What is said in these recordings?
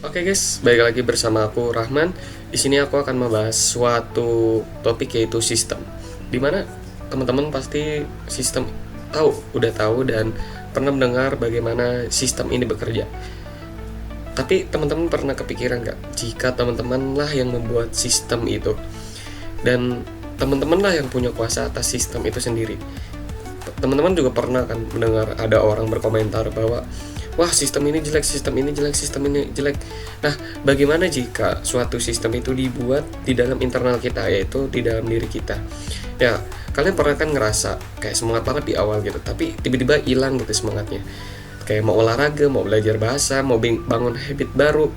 Oke guys, balik lagi bersama aku Rahman. Di sini aku akan membahas suatu topik yaitu sistem. Dimana teman-teman pasti sistem udah tahu dan pernah mendengar bagaimana sistem ini bekerja. Tapi teman-teman pernah kepikiran nggak jika teman-teman lah yang membuat sistem itu dan teman-teman lah yang punya kuasa atas sistem itu sendiri. Teman-teman juga pernah kan mendengar ada orang berkomentar bahwa wah sistem ini jelek, sistem ini jelek, sistem ini jelek. Nah, bagaimana jika suatu sistem itu dibuat di dalam internal kita, yaitu di dalam diri kita? Ya, kalian pernah kan ngerasa kayak semangat banget di awal gitu, tapi tiba-tiba hilang gitu semangatnya. Kayak mau olahraga, mau belajar bahasa, mau bangun habit baru,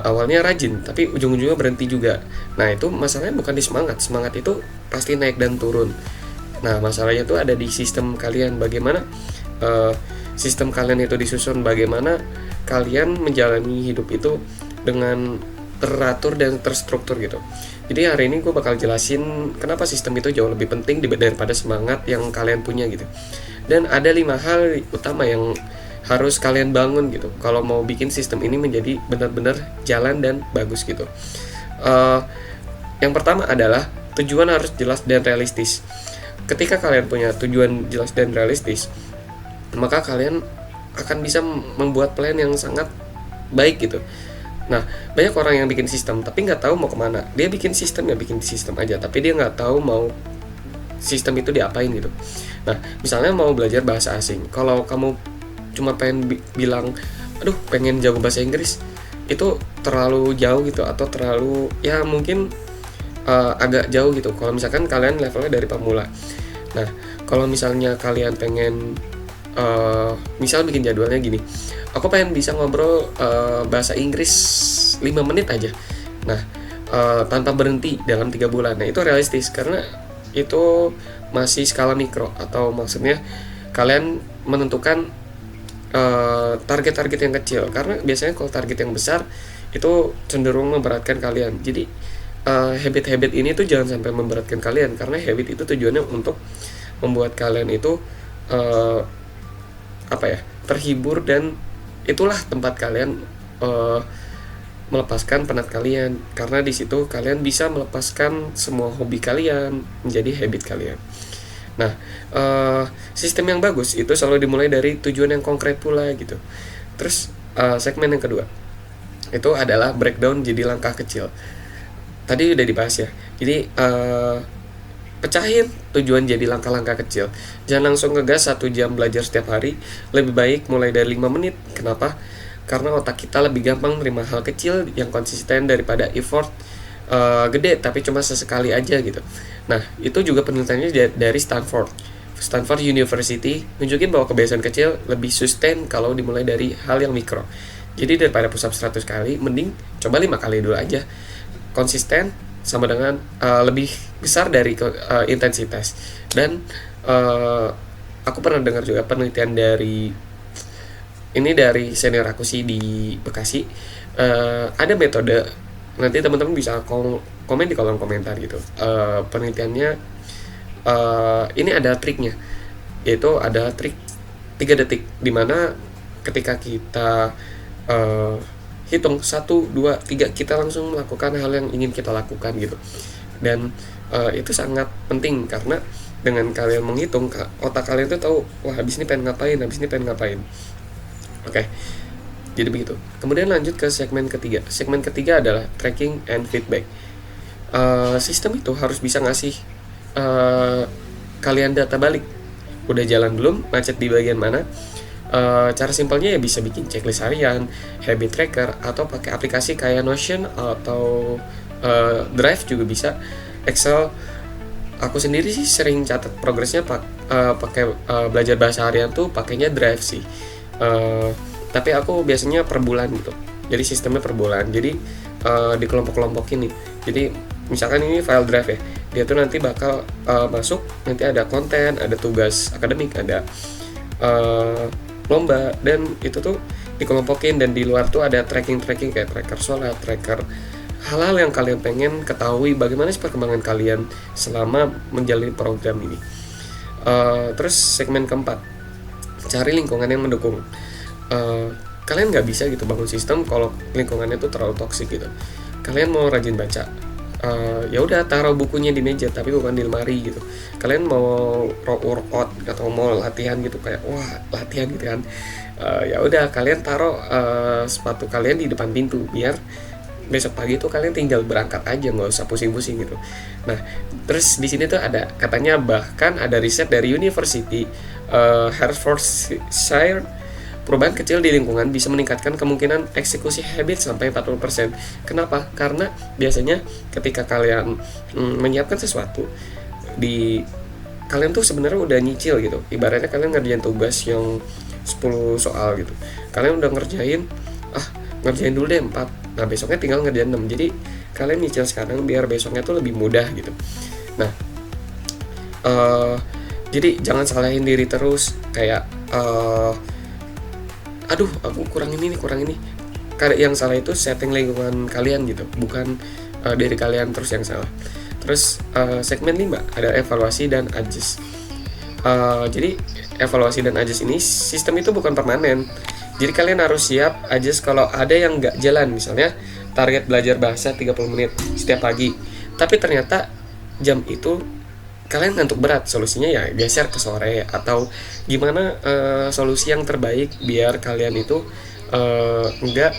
awalnya rajin, tapi ujung-ujungnya berhenti juga. Nah, itu masalahnya bukan di semangat itu pasti naik dan turun. Nah, masalahnya tuh ada di sistem kalian. Bagaimana sistem kalian itu disusun, bagaimana kalian menjalani hidup itu dengan teratur dan terstruktur gitu. Jadi hari ini gue bakal jelasin kenapa sistem itu jauh lebih penting daripada semangat yang kalian punya gitu. Dan ada 5 hal utama yang harus kalian bangun gitu kalau mau bikin sistem ini menjadi benar-benar jalan dan bagus gitu. Yang pertama adalah tujuan harus jelas dan realistis. Ketika kalian punya tujuan jelas dan realistis, maka kalian akan bisa membuat plan yang sangat baik gitu. Nah, banyak orang yang bikin sistem tapi nggak tahu mau kemana. Dia bikin sistem aja, tapi dia nggak tahu mau sistem itu diapain gitu. Nah, misalnya mau belajar bahasa asing, kalau kamu cuma pengen bilang, aduh pengen jago bahasa Inggris, itu terlalu jauh gitu, atau terlalu ya mungkin agak jauh gitu. Kalau misalkan kalian levelnya dari pemula. Nah, kalau misalnya kalian pengen misal bikin jadwalnya gini, aku pengen bisa ngobrol bahasa Inggris 5 menit aja. Nah, tanpa berhenti dalam 3 bulan. Nah, itu realistis karena itu masih skala mikro, atau maksudnya kalian menentukan target-target yang kecil, karena biasanya kalau target yang besar itu cenderung memberatkan kalian. Jadi habit-habit ini tuh jangan sampai memberatkan kalian, karena habit itu tujuannya untuk membuat kalian itu terhibur, dan itulah tempat kalian melepaskan penat kalian, karena di situ kalian bisa melepaskan semua hobi kalian menjadi habit kalian. Nah, sistem yang bagus itu selalu dimulai dari tujuan yang konkret pula gitu. Terus segmen yang kedua itu adalah breakdown jadi langkah kecil. Tadi udah dibahas ya. Jadi pecahin tujuan jadi langkah-langkah kecil. Jangan langsung ngegas 1 jam belajar setiap hari. Lebih baik mulai dari 5 menit. Kenapa? Karena otak kita lebih gampang menerima hal kecil yang konsisten daripada effort gede tapi cuma sesekali aja gitu. Nah, itu juga penelitiannya dari Stanford University nunjukin bahwa kebiasaan kecil lebih sustain kalau dimulai dari hal yang mikro. Jadi daripada push up 100 kali, mending coba 5 kali dulu aja. Konsisten sama dengan lebih besar dari intensitas. Dan aku pernah dengar juga penelitian dari senior aku sih di Bekasi. Ada metode, nanti teman-teman bisa komen di kolom komentar gitu. Penelitiannya ini ada triknya, yaitu ada trik 3 detik, dimana ketika kita hitung 1, 2, 3, kita langsung melakukan hal yang ingin kita lakukan gitu. Dan itu sangat penting, karena dengan kalian menghitung, otak kalian tuh tahu, wah habis ini pengen ngapain. Oke, jadi begitu. Kemudian lanjut ke segmen ketiga. Segmen ketiga adalah tracking and feedback. Sistem itu harus bisa ngasih kalian data balik. Udah jalan belum? Macet di bagian mana? Cara simpelnya ya bisa bikin checklist harian, habit tracker, atau pakai aplikasi kayak Notion atau Drive juga bisa. Excel, aku sendiri sih sering catat progresnya pakai belajar bahasa harian tuh pakainya Drive sih. Tapi aku biasanya per bulan gitu. Jadi sistemnya per bulan. Jadi di kelompok-kelompok ini. Jadi misalkan ini file Drive ya, dia tuh nanti bakal masuk, nanti ada konten, ada tugas akademik, ada lomba, dan itu tuh dikelompokin. Dan di luar tuh ada tracking kayak tracker sholat, tracker hal-hal yang kalian pengen ketahui bagaimana sih perkembangan kalian selama menjalani program ini. Terus segmen keempat, cari lingkungan yang mendukung. kalian nggak bisa gitu bangun sistem kalau lingkungannya tuh terlalu toksik gitu. Kalian mau rajin baca, ya udah taruh bukunya di meja tapi bukan di lemari gitu. Kalian mau workout atau mau latihan gitu, kayak wah latihan gitu kan, ya udah kalian taruh sepatu kalian di depan pintu biar besok pagi tuh kalian tinggal berangkat aja, nggak usah pusing-pusing gitu. Nah, terus di sini tuh ada katanya, bahkan ada riset dari University Hertfordshire, perubahan kecil di lingkungan bisa meningkatkan kemungkinan eksekusi habit sampai 40%. Kenapa? Karena biasanya ketika kalian menyiapkan sesuatu di kalian tuh sebenarnya udah nyicil gitu. Ibaratnya kalian ngerjain tugas yang 10 soal gitu. Kalian udah ngerjain dulu deh 4. Nah, besoknya tinggal ngerjain 6. Jadi kalian nyicil sekarang biar besoknya tuh lebih mudah gitu. Nah, jadi jangan salahin diri terus kayak aduh aku kurang ini. Yang salah itu setting lingkungan kalian gitu, bukan dari kalian terus yang salah. Terus segmen 5 ada evaluasi dan adjust. Jadi evaluasi dan adjust ini, sistem itu bukan permanen. Jadi kalian harus siap adjust kalau ada yang nggak jalan. Misalnya target belajar bahasa 30 menit setiap pagi, tapi ternyata jam itu kalian ngantuk berat. Solusinya ya geser ke sore, atau gimana solusi yang terbaik biar kalian itu nggak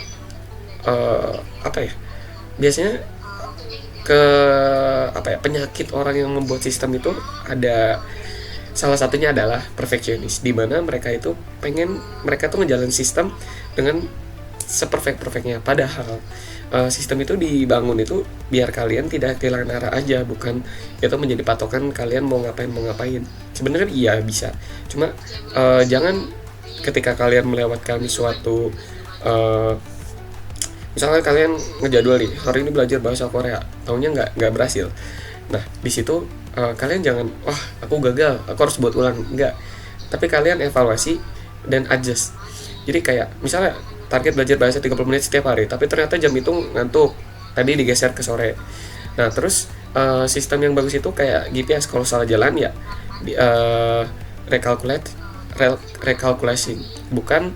biasanya penyakit orang yang membuat sistem itu ada. Salah satunya adalah perfeksionis, di mana mereka itu mereka tuh ngejalanin sistem dengan seperfect-perfectnya. Padahal sistem itu dibangun itu biar kalian tidak kehilangan arah aja, bukan itu menjadi patokan kalian mau ngapain. Sebenarnya iya bisa, cuma jangan ketika kalian melewatkan suatu misalnya kalian ngejadwal nih, hari ini belajar bahasa Korea, taunya nggak berhasil. Nah, di situ kalian jangan, wah aku gagal, aku harus buat ulang, enggak. Tapi kalian evaluasi dan adjust. Jadi kayak misalnya target belajar bahasa 30 menit setiap hari, tapi ternyata jam itu ngantuk, tadi digeser ke sore. Nah, terus sistem yang bagus itu kayak GPS, kalau salah jalan ya recalculation, bukan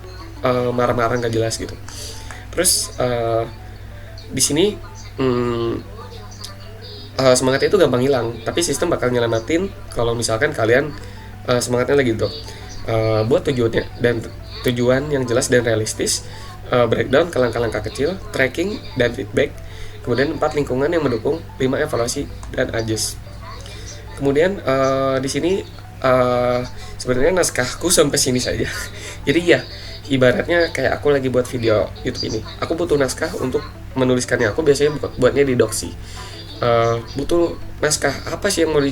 marah-marah nggak jelas gitu. Terus di sini semangatnya itu gampang hilang, tapi sistem bakal nyelamatin kalau misalkan kalian semangatnya lagi drop. Buat tujuan yang jelas dan realistis, breakdown ke langkah-langkah kecil, tracking dan feedback. Kemudian 4 lingkungan yang mendukung, 5 evaluasi dan adjust. Kemudian di sini sebenarnya naskahku sampai sini saja. Jadi ya ibaratnya kayak aku lagi buat video YouTube ini, aku butuh naskah untuk menuliskannya. Aku biasanya buatnya di Doxy. Butuh naskah apa sih yang mau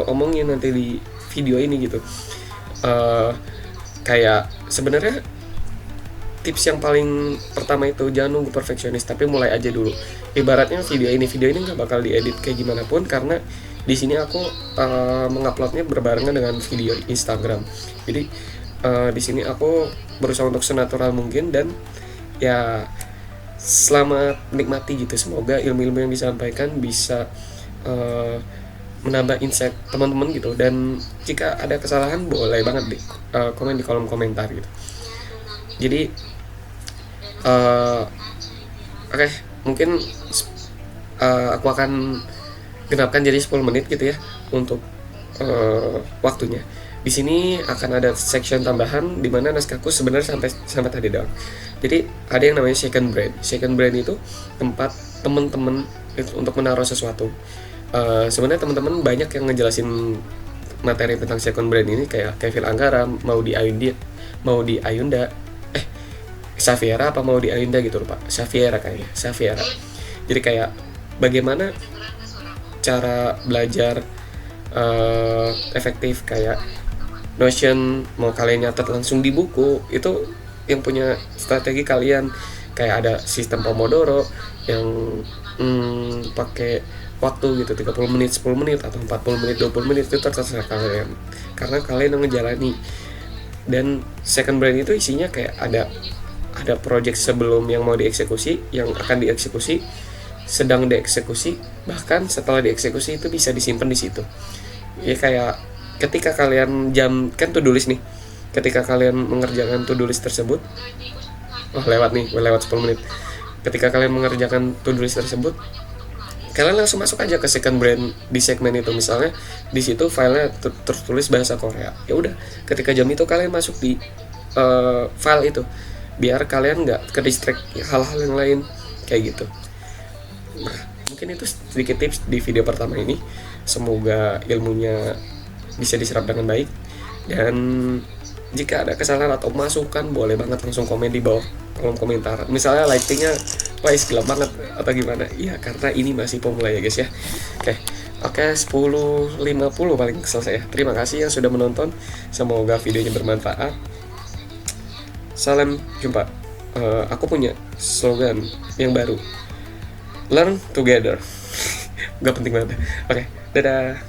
omongin nanti di video ini gitu. Kayak sebenarnya tips yang paling pertama itu jangan nunggu perfeksionis, tapi mulai aja dulu. Ibaratnya video ini nggak bakal diedit kayak gimana pun, karena di sini aku menguploadnya berbarengan dengan video Instagram. Jadi di sini aku berusaha untuk senatural mungkin, dan ya selamat menikmati gitu. Semoga ilmu-ilmu yang disampaikan bisa menambah insight teman-teman gitu, dan jika ada kesalahan boleh banget komen di kolom komentar gitu. Jadi oke, mungkin aku akan genapkan jadi 10 menit gitu ya untuk waktunya. Di sini akan ada section tambahan di mana naskahku sebenarnya sampai tadi doang. Jadi ada yang namanya second brain. Second brain itu tempat teman-teman untuk menaruh sesuatu. Sebenarnya teman-teman banyak yang ngejelasin materi tentang second brain ini, kayak Kevin Anggara, mau di Ayunda, Xaviera apa mau di Ayunda gitu lupa. Xaviera. Jadi kayak bagaimana cara belajar efektif, kayak Notion mau kalian nyatet langsung di buku, itu yang punya strategi kalian. Kayak ada sistem Pomodoro yang pakai waktu gitu 30 menit, 10 menit atau 40 menit, 20 menit, itu terserah kalian karena kalian yang ngejalani. Dan second brain itu isinya kayak ada project sebelum yang mau dieksekusi, yang akan dieksekusi, sedang dieksekusi, bahkan setelah dieksekusi itu bisa disimpan di situ. Ya kayak ketika kalian kan to-do list nih. Ketika kalian mengerjakan to-do list tersebut, Oh lewat nih, lewat 10 menit. Ketika kalian mengerjakan to-do list tersebut, kalian langsung masuk aja ke second brand di segmen itu. Misalnya di situ filenya tertulis bahasa Korea, ya udah ketika jam itu kalian masuk di file itu, biar kalian nggak ke distract hal-hal yang lain kayak gitu. Nah mungkin itu sedikit tips di video pertama ini, semoga ilmunya bisa diserap dengan baik. Dan jika ada kesalahan atau masukan, boleh banget langsung komen di bawah kolom komentar. Misalnya lightingnya wah gelap banget atau gimana, ya karena ini masih pemula ya guys ya. Oke 10.50 paling selesai ya. Terima kasih yang sudah menonton, semoga videonya bermanfaat. Salam jumpa. Aku punya slogan yang baru, learn together. Gak penting banget. Oke, dadah.